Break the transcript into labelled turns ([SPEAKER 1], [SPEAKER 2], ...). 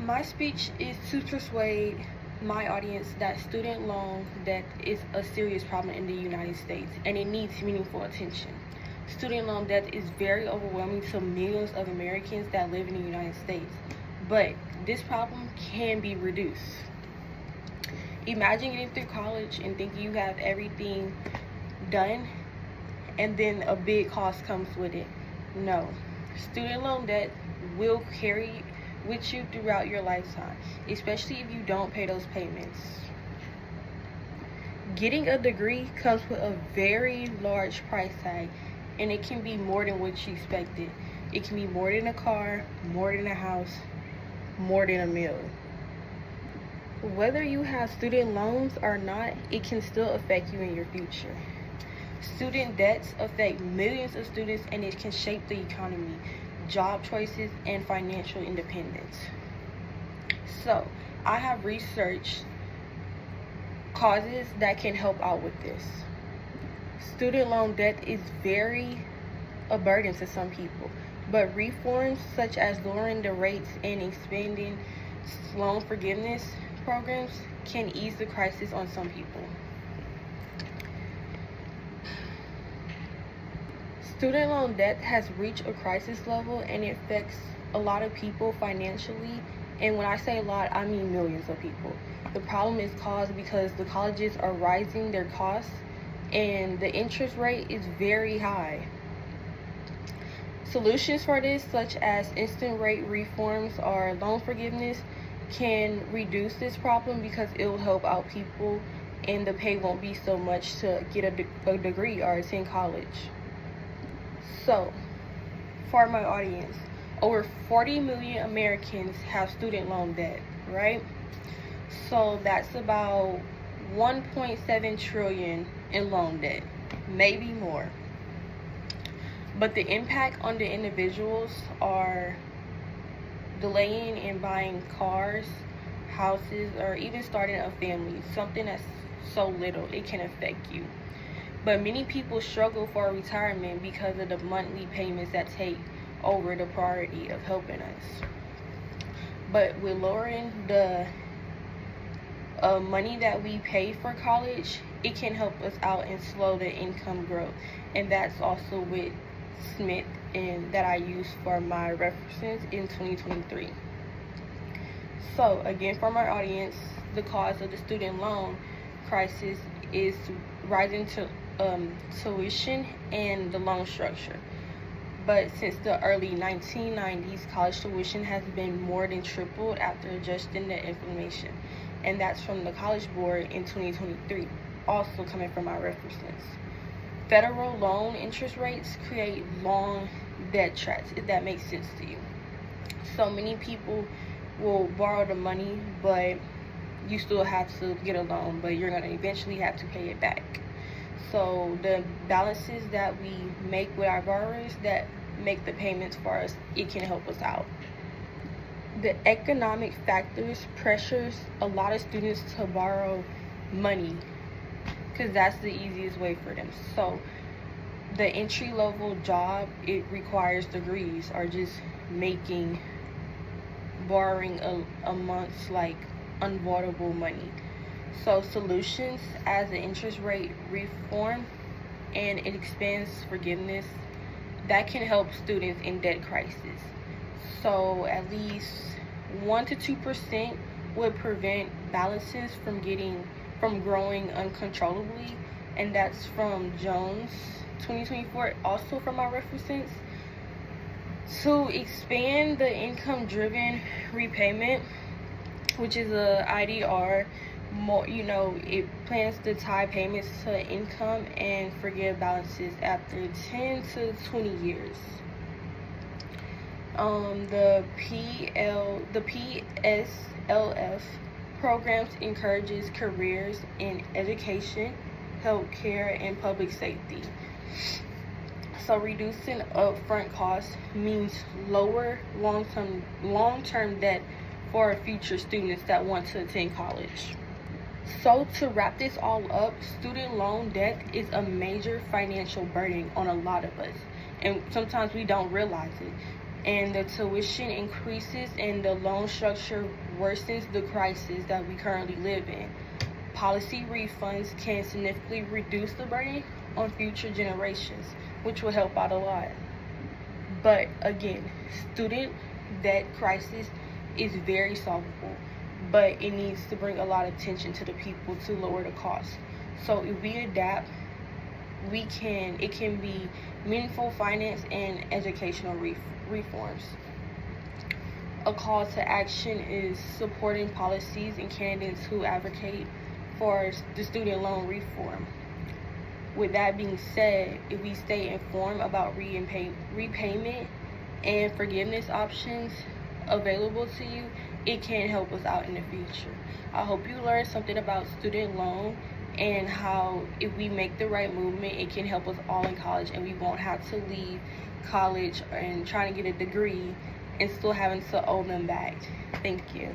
[SPEAKER 1] My speech is to persuade my audience that student loan debt is a serious problem in the United States and it needs meaningful attention. Student loan debt is very overwhelming to millions of Americans that live in the United States, but this problem can be reduced. Imagine getting through college and thinking you have everything done and then a big cost comes with it. No. Student loan debt will carry with you throughout your lifetime, especially if you don't pay those payments. Getting a degree comes with a very large price tag, and it can be more than what you expected. It can be more than a car, more than a house, more than a meal. Whether you have student loans or not, it can still affect you in your future. Student debts affect millions of students and it can shape the economy, job choices, and financial independence. So, I have researched causes that can help out with this. Student loan debt is very a burden to some people, but reforms such as lowering the rates and expanding loan forgiveness programs can ease the crisis on some people. Student loan debt has reached a crisis level and it affects a lot of people financially. And when I say a lot, I mean millions of people. The problem is caused because the colleges are rising their costs and the interest rate is very high. Solutions for this, such as instant rate reforms or loan forgiveness, can reduce this problem because it will help out people and the pay won't be so much to get a degree or attend college. So, for my audience, over 40 million Americans have student loan debt, right? So that's about 1.7 trillion in loan debt, maybe more. But the impact on the individuals are delaying in buying cars, houses, or even starting a family, something that's so little it can affect you. But many people struggle for retirement because of the monthly payments that take over the priority of helping us. But with lowering the money that we pay for college, it can help us out and slow the income growth. And that's also with Smith and that I use for my references in 2023. So again, for my audience, the cause of the student loan crisis is rising to tuition and the loan structure. But since the early 1990s, college tuition has been more than tripled after adjusting the inflation. And that's from the College Board in 2023, also coming from my references. Federal loan interest rates create long debt traps, if that makes sense to you. So many people will borrow the money, but you still have to get a loan, but you're going to eventually have to pay it back. So the balances that we make with our borrowers that make the payments for us, it can help us out. The economic factors pressures a lot of students to borrow money because that's the easiest way for them. So the entry-level job, it requires degrees or just making borrowing a month's like unavoidable money. So solutions as the interest rate reform and it expands forgiveness that can help students in debt crisis. So at least 1 to 2% would prevent balances from growing uncontrollably, and that's from Jones 2024, also from our references. To expand the income-driven repayment, which is a IDR, more, it plans to tie payments to income and forgive balances after 10 to 20 years. The PSLF programs encourages careers in education, healthcare, and public safety. So reducing upfront costs means lower long-term debt for future students that want to attend college. So to wrap this all up, student loan debt is a major financial burden on a lot of us, and sometimes we don't realize it. and the tuition increases and the loan structure worsens the crisis that we currently live in. Policy refunds can significantly reduce the burden on future generations, which will help out a lot. But again, student debt crisis is very solvable, but it needs to bring a lot of attention to the people to lower the cost. So if we adapt, it can be meaningful finance and educational reforms. A call to action is supporting policies and candidates who advocate for the student loan reform. With that being said, if we stay informed about repayment and forgiveness options available to you, it can help us out in the future. I hope you learned something about student loan and how if we make the right movement, it can help us all in college and we won't have to leave college and trying to get a degree and still having to owe them back. Thank you.